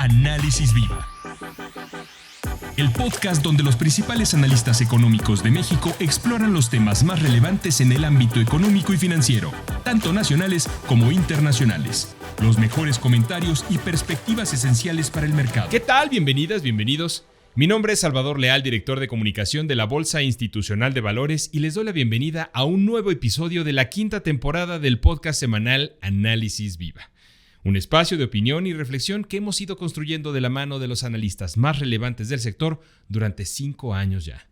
Análisis Viva, el podcast donde los principales analistas económicos de México exploran los temas más relevantes en el ámbito económico y financiero, tanto nacionales como internacionales. Los mejores comentarios y perspectivas esenciales para el mercado. ¿Qué tal? Bienvenidas, bienvenidos. Mi nombre es Salvador Leal, director de comunicación de la Bolsa Institucional de Valores, y les doy la bienvenida a un nuevo episodio de la quinta temporada del podcast semanal Análisis Viva. Un espacio de opinión y reflexión que hemos ido construyendo de la mano de los analistas más relevantes del sector durante 5 años ya.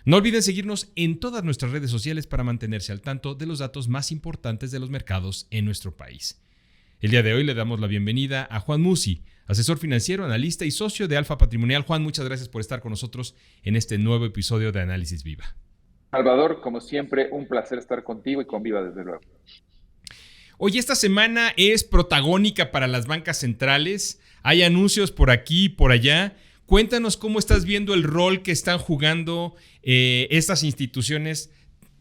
No olviden seguirnos en todas nuestras redes sociales para mantenerse al tanto de los datos más importantes de los mercados en nuestro país. El día de hoy le damos la bienvenida a Juan Musi, asesor financiero, analista y socio de Alfa Patrimonial. Juan, muchas gracias por estar con nosotros en este nuevo episodio de Análisis Viva. Salvador, como siempre, un placer estar contigo y con Viva, desde luego. Hoy esta semana es protagónica para las bancas centrales. Hay anuncios por aquí y por allá. Cuéntanos cómo estás viendo el rol que están jugando estas instituciones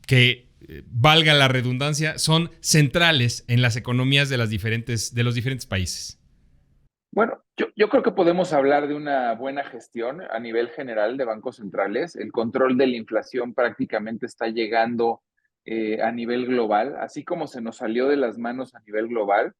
que, valga la redundancia, son centrales en las economías de los diferentes países. Bueno, yo creo que podemos hablar de una buena gestión a nivel general de bancos centrales. El control de la inflación prácticamente está llegando a nivel global, así como se nos salió de las manos a nivel global,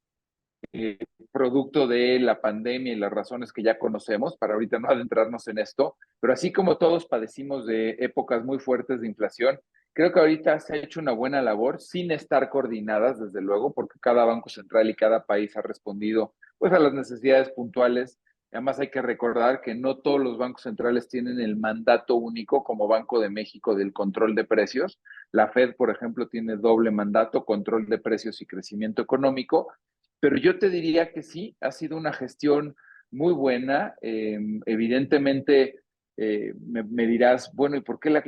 producto de la pandemia y las razones que ya conocemos, para ahorita no adentrarnos en esto, pero así como todos padecimos de épocas muy fuertes de inflación, creo que ahorita se ha hecho una buena labor sin estar coordinadas, desde luego, porque cada banco central y cada país ha respondido pues a las necesidades puntuales. Además hay que recordar que no todos los bancos centrales tienen el mandato único como Banco de México del control de precios. La Fed, por ejemplo, tiene doble mandato, control de precios y crecimiento económico, pero yo te diría que sí, ha sido una gestión muy buena. Evidentemente, me dirás, bueno, ¿y por qué la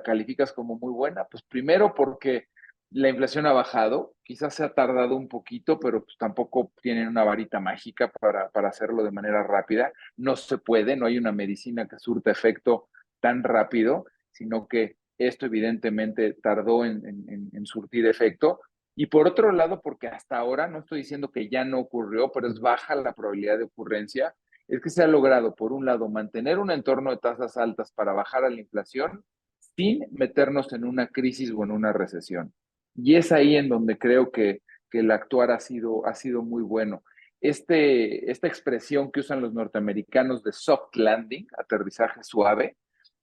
calificas como muy buena? Pues primero porque la inflación ha bajado, quizás se ha tardado un poquito, pero pues tampoco tienen una varita mágica para hacerlo de manera rápida. No se puede, no hay una medicina que surta efecto tan rápido, sino que esto evidentemente tardó en surtir efecto. Y por otro lado, porque hasta ahora, no estoy diciendo que ya no ocurrió, pero es baja la probabilidad de ocurrencia, es que se ha logrado, por un lado, mantener un entorno de tasas altas para bajar a la inflación sin meternos en una crisis o en una recesión. Y es ahí en donde creo que el actuar ha sido muy bueno. Esta expresión que usan los norteamericanos de soft landing, aterrizaje suave,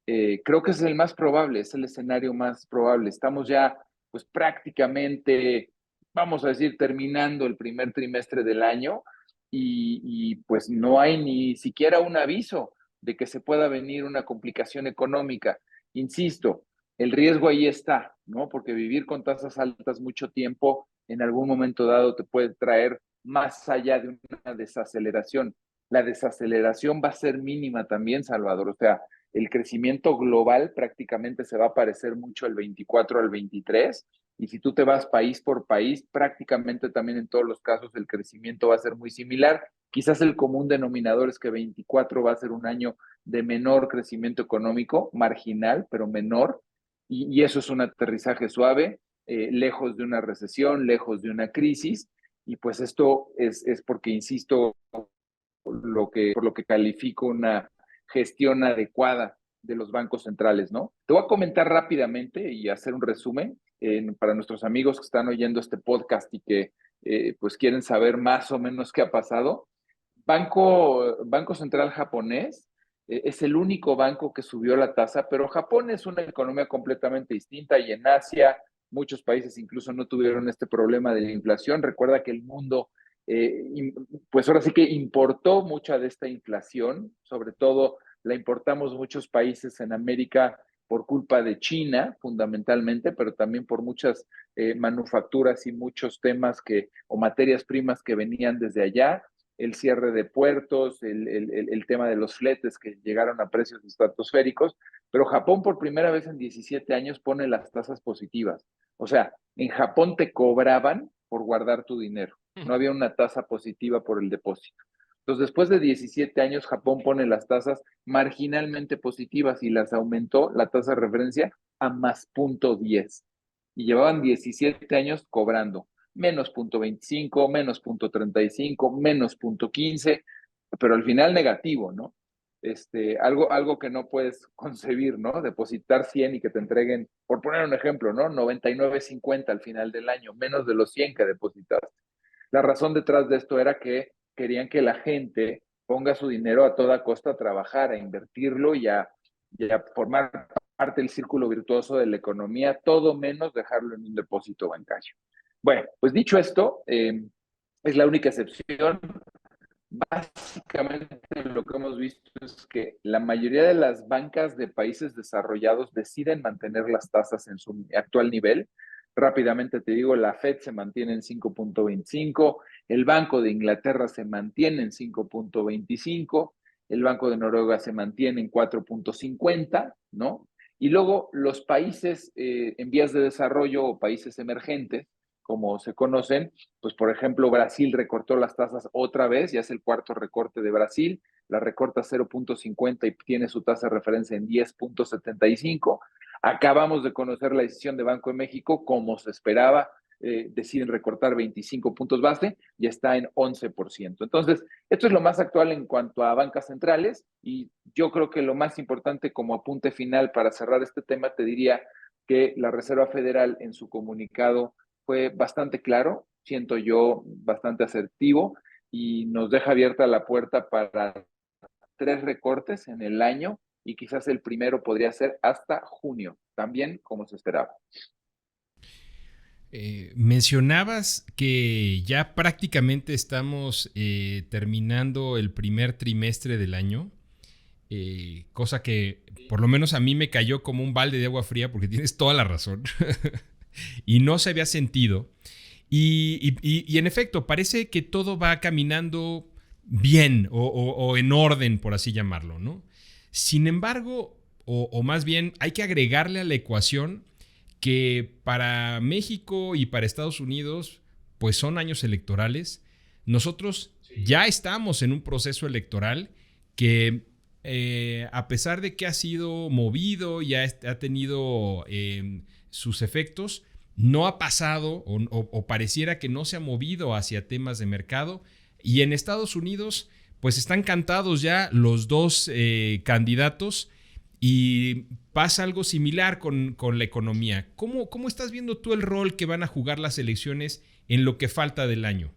creo que es el más probable, es el escenario más probable. Estamos ya pues prácticamente, vamos a decir, terminando el primer trimestre del año y pues no hay ni siquiera un aviso de que se pueda venir una complicación económica. Insisto, el riesgo ahí está, ¿no? Porque vivir con tasas altas mucho tiempo en algún momento dado te puede traer más allá de una desaceleración. La desaceleración va a ser mínima también, Salvador. O sea, el crecimiento global prácticamente se va a parecer mucho al 24 al 23, y si tú te vas país por país, prácticamente también en todos los casos el crecimiento va a ser muy similar. Quizás el común denominador es que 24 va a ser un año de menor crecimiento económico, marginal, pero menor, y eso es un aterrizaje suave, lejos de una recesión, lejos de una crisis, y pues esto es porque, insisto, por lo que califico una gestión adecuada de los bancos centrales, ¿no? Te voy a comentar rápidamente y hacer un resumen para nuestros amigos que están oyendo este podcast y que pues quieren saber más o menos qué ha pasado. Banco Central japonés es el único banco que subió la tasa, pero Japón es una economía completamente distinta y en Asia muchos países incluso no tuvieron este problema de la inflación. Recuerda que el mundo pues ahora sí que importó mucha de esta inflación, sobre todo la importamos muchos países en América por culpa de China, fundamentalmente, pero también por muchas manufacturas y muchos temas o materias primas que venían desde allá, el cierre de puertos, el tema de los fletes que llegaron a precios estratosféricos, pero Japón por primera vez en 17 años pone las tasas positivas. O sea, en Japón te cobraban por guardar tu dinero. No había una tasa positiva por el depósito. Entonces, después de 17 años, Japón pone las tasas marginalmente positivas y las aumentó la tasa de referencia a más 0.10. Y llevaban 17 años cobrando menos 0.25, menos 0.35, menos 0.15. pero al final negativo, ¿no? Algo que no puedes concebir, ¿no? Depositar 100 y que te entreguen, por poner un ejemplo, ¿no? 99.50 al final del año, menos de los 100 que depositaste. La razón detrás de esto era que querían que la gente ponga su dinero a toda costa a trabajar, a invertirlo y a formar parte del círculo virtuoso de la economía, todo menos dejarlo en un depósito bancario. Bueno, pues dicho esto, es la única excepción. Básicamente lo que hemos visto es que la mayoría de las bancas de países desarrollados deciden mantener las tasas en su actual nivel. Rápidamente te digo, la Fed se mantiene en 5.25, el Banco de Inglaterra se mantiene en 5.25, el Banco de Noruega se mantiene en 4.50, ¿no? Y luego los países en vías de desarrollo o países emergentes, como se conocen, pues por ejemplo Brasil recortó las tasas otra vez, ya es el cuarto recorte de Brasil, la recorta 0.50 y tiene su tasa de referencia en 10.75. Acabamos de conocer la decisión de Banco de México, como se esperaba, deciden recortar 25 puntos base y está en 11%. Entonces, esto es lo más actual en cuanto a bancas centrales y yo creo que lo más importante como apunte final para cerrar este tema, te diría que la Reserva Federal en su comunicado fue bastante claro, siento yo bastante asertivo y nos deja abierta la puerta para 3 recortes en el año y quizás el primero podría ser hasta junio, también como se esperaba. Mencionabas que ya prácticamente estamos terminando el primer trimestre del año, cosa que por lo menos a mí me cayó como un balde de agua fría porque tienes toda la razón y no se había sentido. Y en efecto, parece que todo va caminando bien o en orden, por así llamarlo, ¿no? Sin embargo, o más bien, hay que agregarle a la ecuación que para México y para Estados Unidos, pues son años electorales. Nosotros ya estamos en un proceso electoral que, a pesar de que ha sido movido y ha tenido sus efectos, no ha pasado o pareciera que no se ha movido hacia temas de mercado. Y en Estados Unidos, pues están cantados ya los dos candidatos y pasa algo similar con la economía. ¿Cómo estás viendo tú el rol que van a jugar las elecciones en lo que falta del año?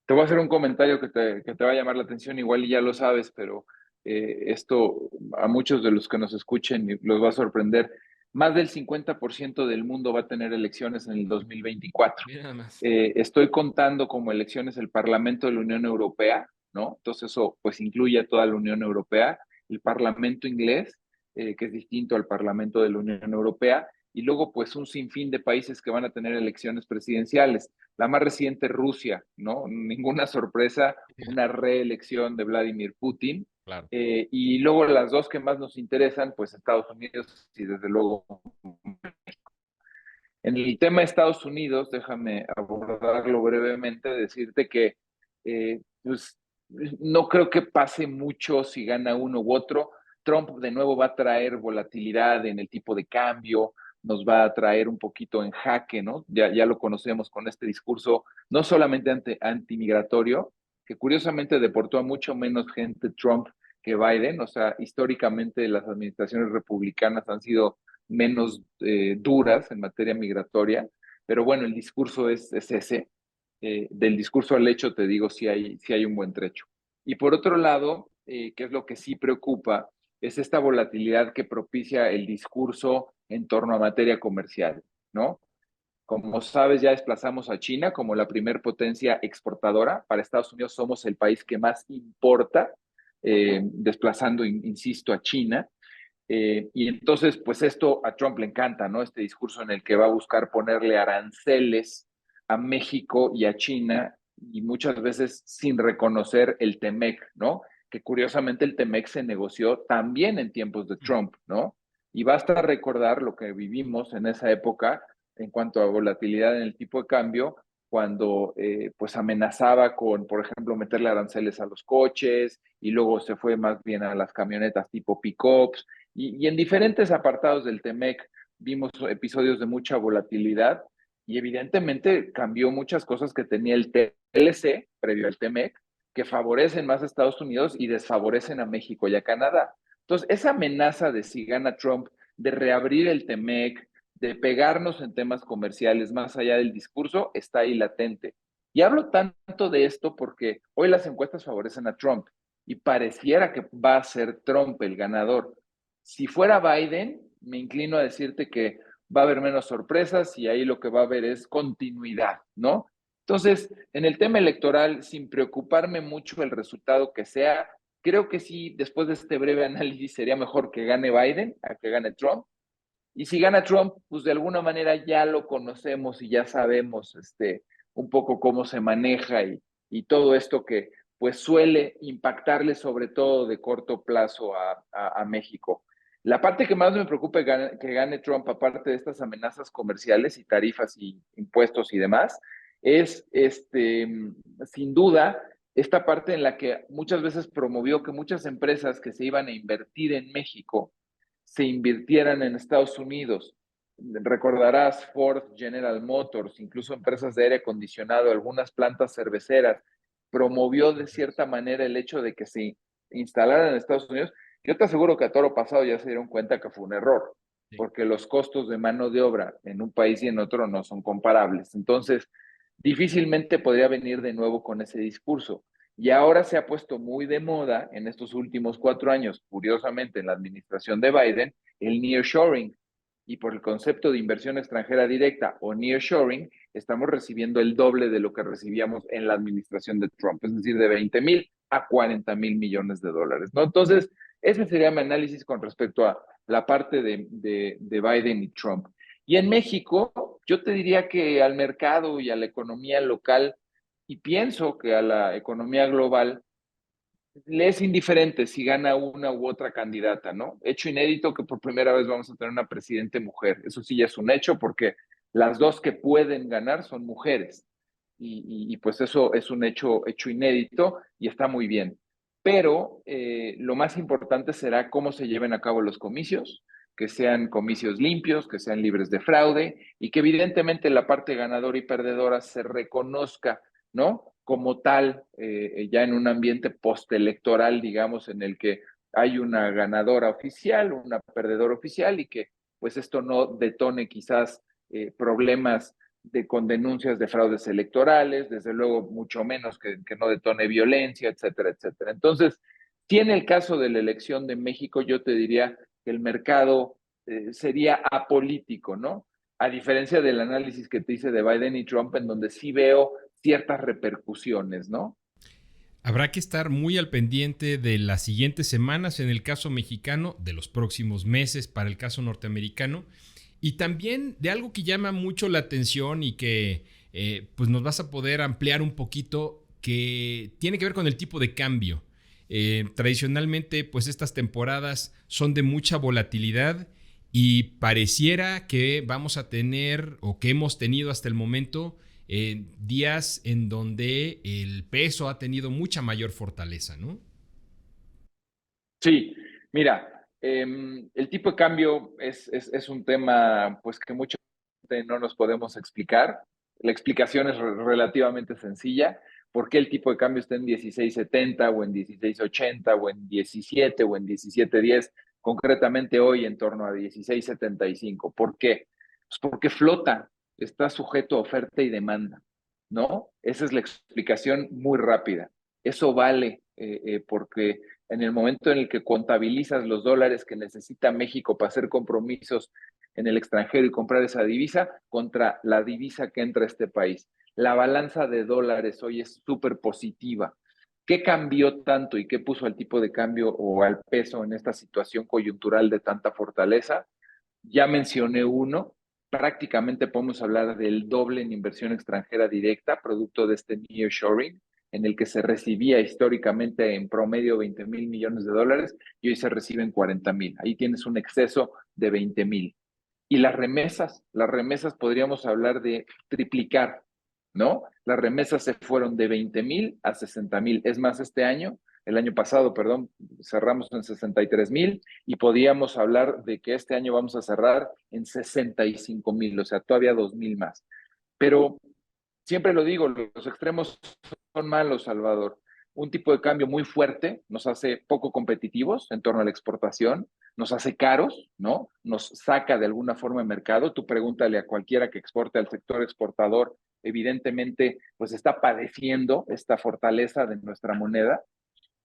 Te voy a hacer un comentario que te va a llamar la atención, igual ya lo sabes, pero esto a muchos de los que nos escuchen los va a sorprender. Más del 50% del mundo va a tener elecciones en el 2024. Mira nada más. Estoy contando como elecciones el Parlamento de la Unión Europea, ¿no? Entonces eso pues incluye a toda la Unión Europea, el Parlamento inglés, que es distinto al Parlamento de la Unión Europea, y luego pues un sinfín de países que van a tener elecciones presidenciales. La más reciente, Rusia, ¿no? Ninguna sorpresa, una reelección de Vladimir Putin. Claro. Y luego las dos que más nos interesan, pues Estados Unidos y desde luego en el tema de Estados Unidos, déjame abordarlo brevemente, decirte que pues, no creo que pase mucho si gana uno u otro. Trump de nuevo va a traer volatilidad en el tipo de cambio, nos va a traer un poquito en jaque, ¿no? Ya lo conocemos con este discurso, no solamente antimigratorio, que curiosamente deportó a mucho menos gente Trump que Biden, o sea, históricamente las administraciones republicanas han sido menos duras en materia migratoria, pero bueno, el discurso es ese. Del discurso al hecho, te digo, sí hay un buen trecho. Y por otro lado, que es lo que sí preocupa, es esta volatilidad que propicia el discurso en torno a materia comercial, ¿no? Como sabes, ya desplazamos a China como la primer potencia exportadora. Para Estados Unidos somos el país que más importa, desplazando, insisto, a China. Y entonces, pues esto a Trump le encanta, ¿no? Este discurso en el que va a buscar ponerle aranceles a México y a China y muchas veces sin reconocer el TEMEC, ¿no? Que curiosamente el TEMEC se negoció también en tiempos de Trump, ¿no? Y basta recordar lo que vivimos en esa época en cuanto a volatilidad en el tipo de cambio, cuando pues amenazaba con, por ejemplo, meterle aranceles a los coches y luego se fue más bien a las camionetas tipo pick-ups y en diferentes apartados del TEMEC vimos episodios de mucha volatilidad y evidentemente cambió muchas cosas que tenía el TLC previo al TEMEC que favorecen más a Estados Unidos y desfavorecen a México y a Canadá. Entonces, esa amenaza de si gana Trump, de reabrir el TEMEC, de pegarnos en temas comerciales más allá del discurso, está ahí latente. Y hablo tanto de esto porque hoy las encuestas favorecen a Trump y pareciera que va a ser Trump el ganador. Si fuera Biden, me inclino a decirte que va a haber menos sorpresas y ahí lo que va a haber es continuidad, ¿no? Entonces, en el tema electoral, sin preocuparme mucho el resultado que sea, creo que sí, después de este breve análisis, sería mejor que gane Biden a que gane Trump. Y si gana Trump, pues de alguna manera ya lo conocemos y ya sabemos un poco cómo se maneja y todo esto que pues suele impactarle sobre todo de corto plazo a México. La parte que más me preocupa que gane Trump, aparte de estas amenazas comerciales y tarifas y impuestos y demás, es sin duda esta parte en la que muchas veces promovió que muchas empresas que se iban a invertir en México se invirtieran en Estados Unidos. Recordarás Ford, General Motors, incluso empresas de aire acondicionado, algunas plantas cerveceras, promovió de cierta manera el hecho de que se instalaran en Estados Unidos. Yo te aseguro que a toro pasado ya se dieron cuenta que fue un error, porque los costos de mano de obra en un país y en otro no son comparables. Entonces, difícilmente podría venir de nuevo con ese discurso. Y ahora se ha puesto muy de moda en estos últimos 4 años, curiosamente en la administración de Biden, el nearshoring. Y por el concepto de inversión extranjera directa o nearshoring, estamos recibiendo el doble de lo que recibíamos en la administración de Trump, es decir, de 20,000 a 40,000 millones de dólares, ¿no? Entonces, ese sería mi análisis con respecto a la parte de Biden y Trump. Y en México, yo te diría que al mercado y a la economía local, y pienso que a la economía global, le es indiferente si gana una u otra candidata, ¿no? Hecho inédito que por primera vez vamos a tener una presidente mujer. Eso sí ya es un hecho porque las dos que pueden ganar son mujeres. Pues eso es un hecho inédito y está muy bien. Pero lo más importante será cómo se lleven a cabo los comicios, que sean comicios limpios, que sean libres de fraude y que evidentemente la parte ganadora y perdedora se reconozca, ¿no? Como tal, ya en un ambiente postelectoral, digamos, en el que hay una ganadora oficial, una perdedora oficial y que pues esto no detone quizás problemas con denuncias de fraudes electorales, desde luego mucho menos que no detone violencia, etcétera, etcétera. Entonces, si en el caso de la elección de México, yo te diría que el mercado sería apolítico, ¿no? A diferencia del análisis que te hice de Biden y Trump, en donde sí veo ciertas repercusiones, ¿no? Habrá que estar muy al pendiente de las siguientes semanas en el caso mexicano, de los próximos meses para el caso norteamericano, y también de algo que llama mucho la atención y que pues nos vas a poder ampliar un poquito, que tiene que ver con el tipo de cambio. Tradicionalmente, pues estas temporadas son de mucha volatilidad y pareciera que vamos a tener, o que hemos tenido hasta el momento, días en donde el peso ha tenido mucha mayor fortaleza, ¿no? Sí, mira, el tipo de cambio es un tema pues que mucha gente no nos podemos explicar. La explicación es relativamente sencilla. ¿Por qué el tipo de cambio está en 16.70 o en 16.80 o en 17 o en 17.10? Concretamente hoy en torno a 16.75. ¿Por qué? Pues porque flota, está sujeto a oferta y demanda, ¿no? Esa es la explicación muy rápida. Eso vale porque en el momento en el que contabilizas los dólares que necesita México para hacer compromisos en el extranjero y comprar esa divisa contra la divisa que entra a este país. La balanza de dólares hoy es súper positiva. ¿Qué cambió tanto y qué puso al tipo de cambio o al peso en esta situación coyuntural de tanta fortaleza? Ya mencioné uno, prácticamente podemos hablar del doble en inversión extranjera directa, producto de este nearshoring, en el que se recibía históricamente en promedio 20,000 millones de dólares y hoy se reciben 40,000. Ahí tienes un exceso de 20,000. Y las remesas podríamos hablar de triplicar, ¿no? Las remesas se fueron de 20,000 a 60,000. Es más, el año pasado, perdón, cerramos en 63,000 y podíamos hablar de que este año vamos a cerrar en 65,000, o sea, todavía 2,000 más. Pero siempre lo digo, los extremos son malos, Salvador. un tipo de cambio muy fuerte nos hace poco competitivos en torno a la exportación, nos hace caros, ¿no? Nos saca de alguna forma de mercado. Tú pregúntale a cualquiera que exporte al sector exportador, evidentemente, pues está padeciendo esta fortaleza de nuestra moneda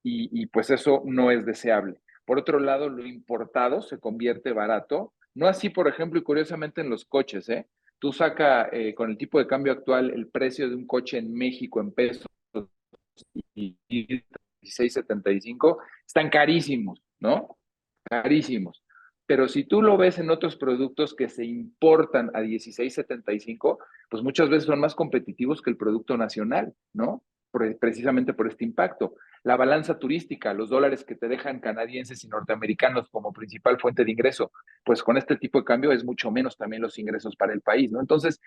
y pues eso no es deseable. Por otro lado, lo importado se convierte barato, no así, por ejemplo, y curiosamente en los coches, ¿eh? Tú saca con el tipo de cambio actual el precio de un coche en México en pesos y 16.75, están carísimos, ¿no? Carísimos. Pero si tú lo ves en otros productos que se importan a 16.75, pues muchas veces son más competitivos que el producto nacional, ¿no? Precisamente por este impacto. La balanza turística, los dólares que te dejan canadienses y norteamericanos como principal fuente de ingreso, pues con este tipo de cambio es mucho menos también los ingresos para el país, ¿no? Entonces,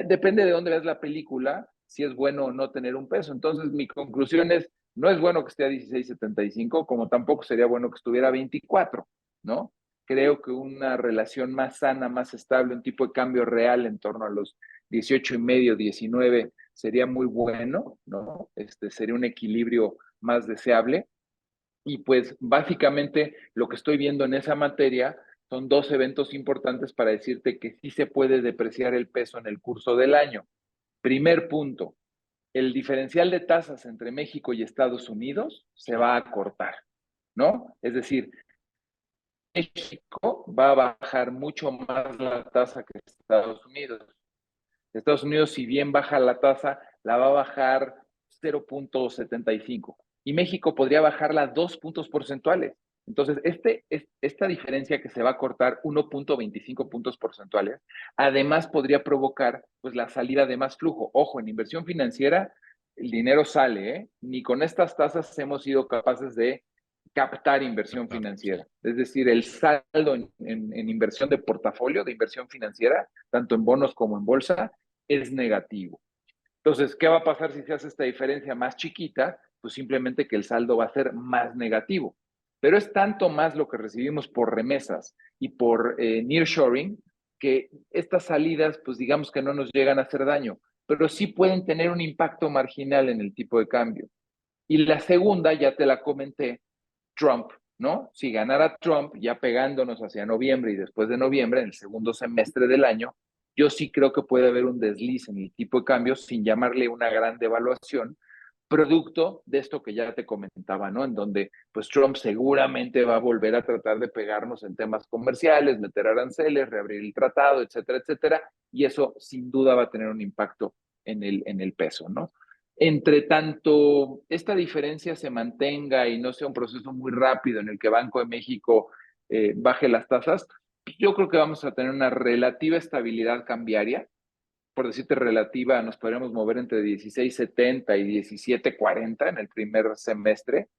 depende de dónde veas la película, si es bueno o no tener un peso. Entonces, mi conclusión es, no es bueno que esté a 16.75, como tampoco sería bueno que estuviera a 24, ¿no? Creo que una relación más sana, más estable, un tipo de cambio real en torno a los 18.5, 19, sería muy bueno, ¿no? Sería un equilibrio más deseable. Y pues básicamente lo que estoy viendo en esa materia son dos eventos importantes para decirte que sí se puede depreciar el peso en el curso del año. Primer punto, el diferencial de tasas entre México y Estados Unidos se va a cortar, ¿no? Es decir, México va a bajar mucho más la tasa que Estados Unidos. Estados Unidos, si bien baja la tasa, la va a bajar 0.75 y México podría bajarla 2 puntos porcentuales. Entonces, esta diferencia que se va a cortar 1.25 puntos porcentuales, además podría provocar pues, la salida de más flujo. Ojo, en inversión financiera el dinero sale, ¿eh? Ni con estas tasas hemos sido capaces de captar inversión financiera. Es decir, el saldo en inversión de portafolio, de inversión financiera, tanto en bonos como en bolsa, es negativo. Entonces, ¿qué va a pasar si se hace esta diferencia más chiquita? Pues simplemente que el saldo va a ser más negativo. Pero es tanto más lo que recibimos por remesas y por nearshoring que estas salidas, pues digamos que no nos llegan a hacer daño, pero sí pueden tener un impacto marginal en el tipo de cambio. Y la segunda, ya te la comenté, Trump, ¿no? Si ganara Trump, ya pegándonos hacia noviembre y después de noviembre, en el segundo semestre del año, yo sí creo que puede haber un desliz en el tipo de cambio sin llamarle una gran devaluación, producto de esto que ya te comentaba, ¿no? En donde pues Trump seguramente va a volver a tratar de pegarnos en temas comerciales, meter aranceles, reabrir el tratado, etcétera, etcétera, y eso sin duda va a tener un impacto en el peso, ¿no? Entre tanto, esta diferencia se mantenga y no sea un proceso muy rápido en el que Banco de México baje las tasas, yo creo que vamos a tener una relativa estabilidad cambiaria. Por decirte relativa, nos podríamos mover entre 16.70 y 17.40 en el primer semestre.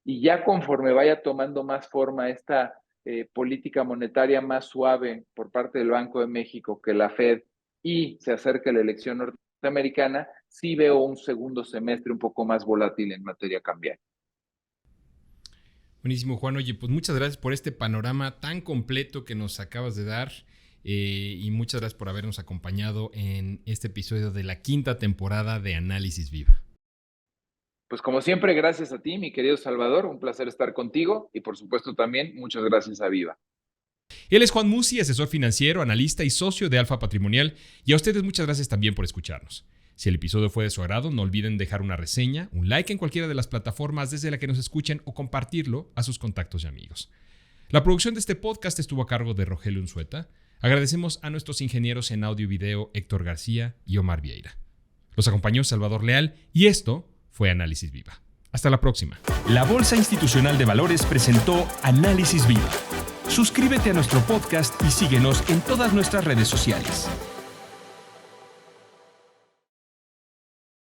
Y ya conforme vaya tomando más forma esta política monetaria más suave por parte del Banco de México que la Fed y se acerca la elección norteamericana, sí veo un segundo semestre un poco más volátil en materia cambiaria. Buenísimo, Juan. Oye, pues muchas gracias por este panorama tan completo que nos acabas de dar y muchas gracias por habernos acompañado en este episodio de la 5ª temporada de Análisis Viva. Pues como siempre, gracias a ti, mi querido Salvador. Un placer estar contigo y por supuesto también muchas gracias a Viva. Él es Juan Musi, asesor financiero, analista y socio de Alfa Patrimonial. Y a ustedes muchas gracias también por escucharnos. Si el episodio fue de su agrado, no olviden dejar una reseña, un like en cualquiera de las plataformas desde la que nos escuchen o compartirlo a sus contactos y amigos. La producción de este podcast estuvo a cargo de Rogelio Unzueta. Agradecemos a nuestros ingenieros en audio y video Héctor García y Omar Vieira. Los acompañó Salvador Leal y esto fue Análisis Viva. Hasta la próxima. La Bolsa Institucional de Valores presentó Análisis Viva. Suscríbete a nuestro podcast y síguenos en todas nuestras redes sociales.